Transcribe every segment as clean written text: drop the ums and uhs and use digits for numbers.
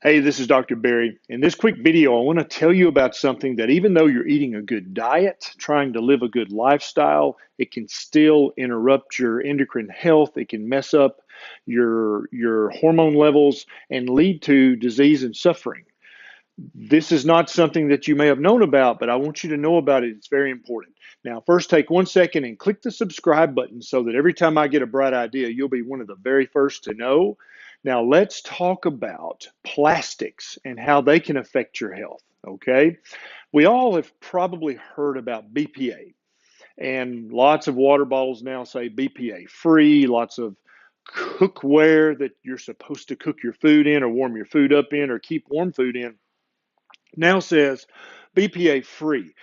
Hey, this is Dr. Berry. In this quick video, I want to tell you about something that even though you're eating a good diet, trying to live a good lifestyle, it can still interrupt your endocrine health. It can mess up your hormone levels and lead to disease and suffering. This is not something that you may have known about, but I want you to know about it. It's very important. Now, first, take 1 second and click the subscribe button so that every time I get a bright idea, you'll be one of the very first to know. Now, let's talk about plastics and how they can affect your health. Okay. We all have probably heard about BPA, and lots of water bottles now say BPA free, lots of cookware that you're supposed to cook your food in or warm your food up in or keep warm food in now says BPA free.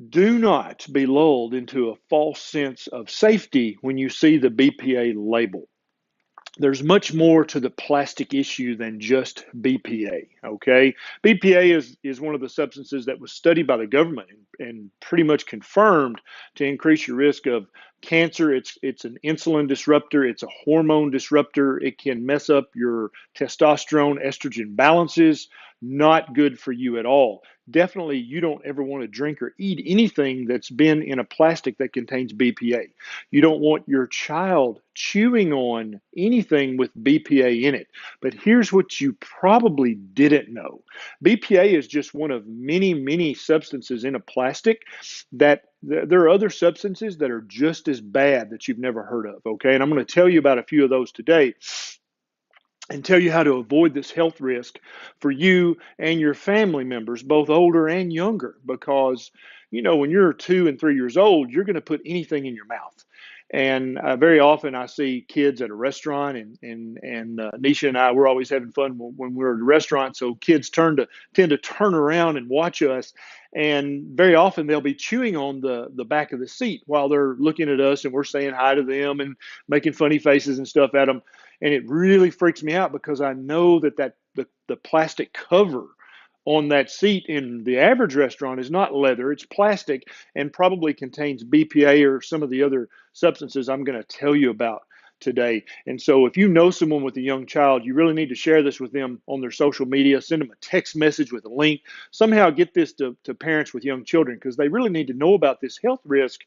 Do not be lulled into a false sense of safety when you see the BPA label. There's much more to the plastic issue than just BPA, okay? BPA is one of the substances that was studied by the government and pretty much confirmed to increase your risk of cancer. It's an insulin disruptor, it's a hormone disruptor. It can mess up your testosterone, estrogen balances. Not good for you at all. Definitely, you don't ever want to drink or eat anything that's been in a plastic that contains BPA. You don't want your child chewing on anything with BPA in it. But here's what you probably didn't know. BPA is just one of many, many substances in a plastic that there are other substances that are just as bad that you've never heard of, okay? And I'm going to tell you about a few of those today and tell you how to avoid this health risk for you and your family members, both older and younger, because when you're 2 and 3 years old, you're going to put anything in your mouth. And very often I see kids at a restaurant, and Nisha and I, we're always having fun when we're at a restaurant. So kids tend to turn around and watch us, and very often they'll be chewing on the back of the seat while they're looking at us, and we're saying hi to them and making funny faces and stuff at them. And it really freaks me out because I know that the plastic cover on that seat in the average restaurant is not leather, it's plastic, and probably contains BPA or some of the other substances I'm going to tell you about today. And so if you know someone with a young child, you really need to share this with them on their social media, send them a text message with a link, somehow get this to parents with young children because they really need to know about this health risk.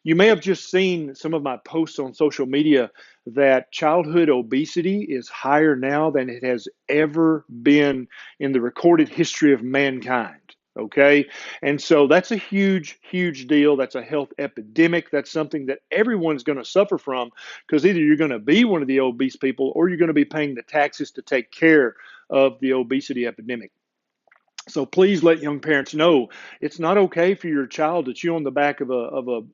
You may have just seen some of my posts on social media that childhood obesity is higher now than it has ever been in the recorded history of mankind. Okay. And so that's a huge, huge deal. That's a health epidemic. That's something that everyone's going to suffer from because either you're going to be one of the obese people or you're going to be paying the taxes to take care of the obesity epidemic. So please let young parents know it's not okay for your child to chew on the back of a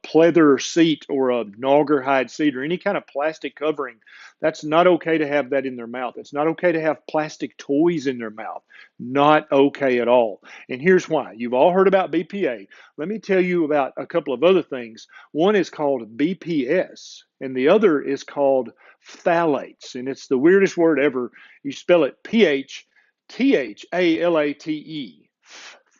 pleather seat or a naugarhide seat or any kind of plastic covering. That's not okay to have that in their mouth. It's not okay to have plastic toys in their mouth. Not okay at all. And here's why. You've all heard about BPA. Let me tell you about a couple of other things. One is called BPS, and the other is called phthalates. And it's the weirdest word ever. You spell it PHTHALATE,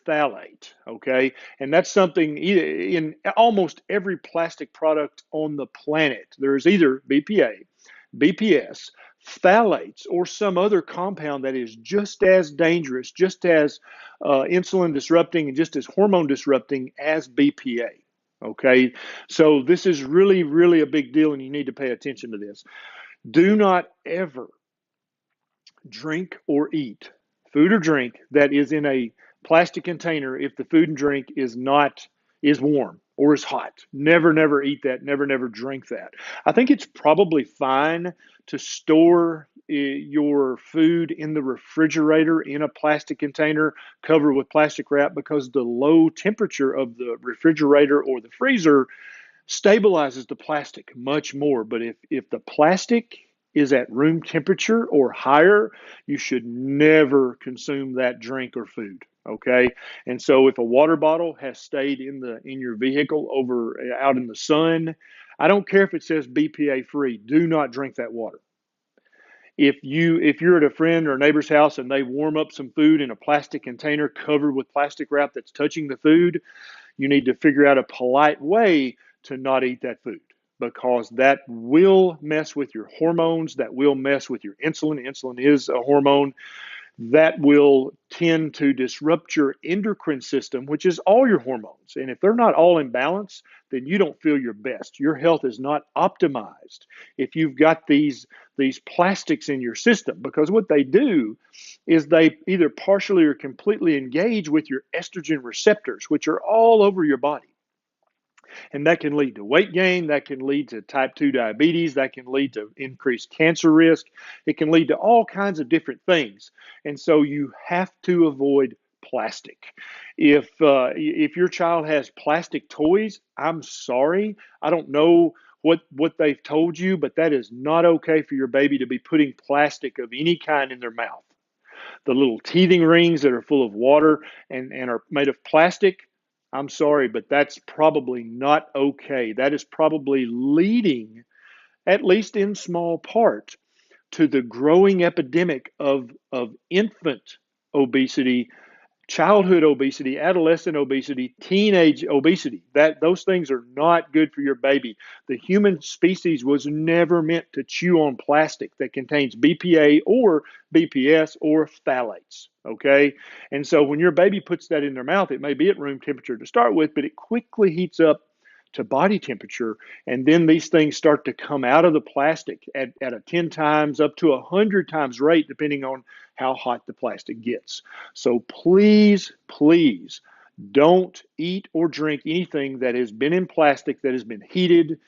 phthalate, okay? And that's something in almost every plastic product on the planet. There is either BPA, BPS, phthalates, or some other compound that is just as dangerous, just as insulin disrupting, and just as hormone disrupting as BPA. Okay, so this is really, really a big deal, and you need to pay attention to this. Do not ever drink or eat food or drink that is in a plastic container if the food and drink is warm or is hot. Never eat that. Never drink that. I think it's probably fine to store your food in the refrigerator in a plastic container covered with plastic wrap because the low temperature of the refrigerator or the freezer stabilizes the plastic much more. But if the plastic is at room temperature or higher, you should never consume that drink or food. Okay. And so if a water bottle has stayed in your vehicle over out in the sun, I don't care if it says BPA free, do not drink that water. If you're at a friend or a neighbor's house and they warm up some food in a plastic container covered with plastic wrap that's touching the food, you need to figure out a polite way to not eat that food. because that will mess with your hormones, that will mess with your insulin. Insulin is a hormone that will tend to disrupt your endocrine system, which is all your hormones. And if they're not all in balance, then you don't feel your best. Your health is not optimized if you've got these plastics in your system, because what they do is they either partially or completely engage with your estrogen receptors, which are all over your body. And that can lead to weight gain, that can lead to type 2 diabetes, that can lead to increased cancer risk. It can lead to all kinds of different things. And so you have to avoid plastic. If your child has plastic toys, I'm sorry. I don't know what they've told you, but that is not okay for your baby to be putting plastic of any kind in their mouth. The little teething rings that are full of water and are made of plastic, I'm sorry, but that's probably not okay. That is probably leading, at least in small part, to the growing epidemic of infant obesity, childhood obesity, adolescent obesity, teenage obesity. Those things are not good for your baby. The human species was never meant to chew on plastic that contains BPA or BPS or phthalates. Okay? And so when your baby puts that in their mouth, it may be at room temperature to start with, but it quickly heats up to body temperature, and then these things start to come out of the plastic at a 10 times up to 100 times rate, depending on how hot the plastic gets. So please, please don't eat or drink anything that has been in plastic, that has been heated.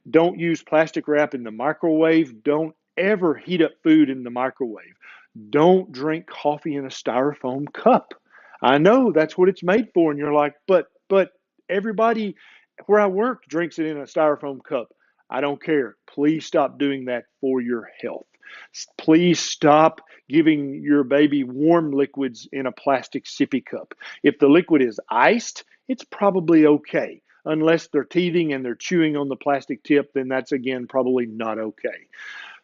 Don't use plastic wrap in the microwave. Don't ever heat up food in the microwave. Don't drink coffee in a styrofoam cup. I know that's what it's made for, and you're like, but everybody where I work drinks it in a styrofoam cup. I don't care. Please stop doing that for your health. Please stop giving your baby warm liquids in a plastic sippy cup. If the liquid is iced, it's probably okay. Unless they're teething and they're chewing on the plastic tip, then that's again probably not okay.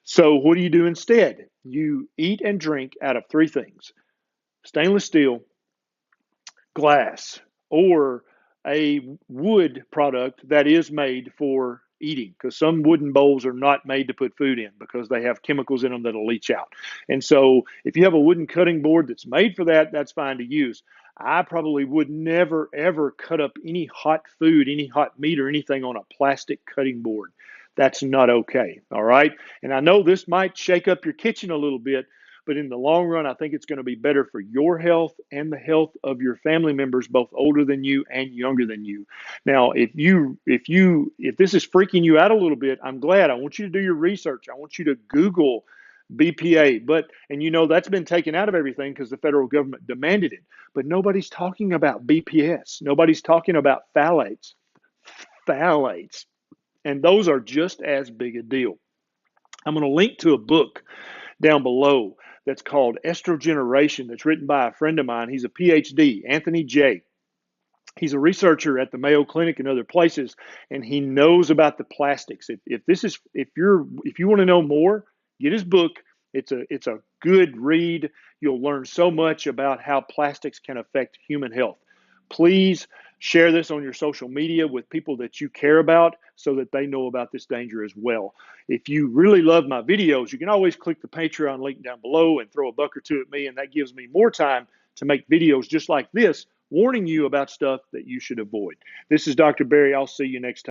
So what do you do instead? You eat and drink out of three things: stainless steel, glass, or a wood product that is made for eating, because some wooden bowls are not made to put food in because they have chemicals in them that'll leach out. And so if you have a wooden cutting board that's made for that, that's fine to use. I probably would never, ever cut up any hot food, any hot meat or anything on a plastic cutting board. That's not okay. All right. And I know this might shake up your kitchen a little bit, but in the long run, I think it's going to be better for your health and the health of your family members, both older than you and younger than you. Now, if this is freaking you out a little bit, I'm glad. I want you to do your research. I want you to Google BPA, and you know that's been taken out of everything because the federal government demanded it. But nobody's talking about BPS. Nobody's talking about phthalates. Phthalates. And those are just as big a deal. I'm going to link to a book down below that's called Estrogeneration, that's written by a friend of mine. He's a PhD, Anthony J. He's a researcher at the Mayo Clinic and other places, and he knows about the plastics. If you want to know more, get his book. It's a good read. You'll learn so much about how plastics can affect human health. Please share this on your social media with people that you care about so that they know about this danger as well. If you really love my videos, you can always click the Patreon link down below and throw a buck or two at me, and that gives me more time to make videos just like this, warning you about stuff that you should avoid. This is Dr. Berry. I'll see you next time.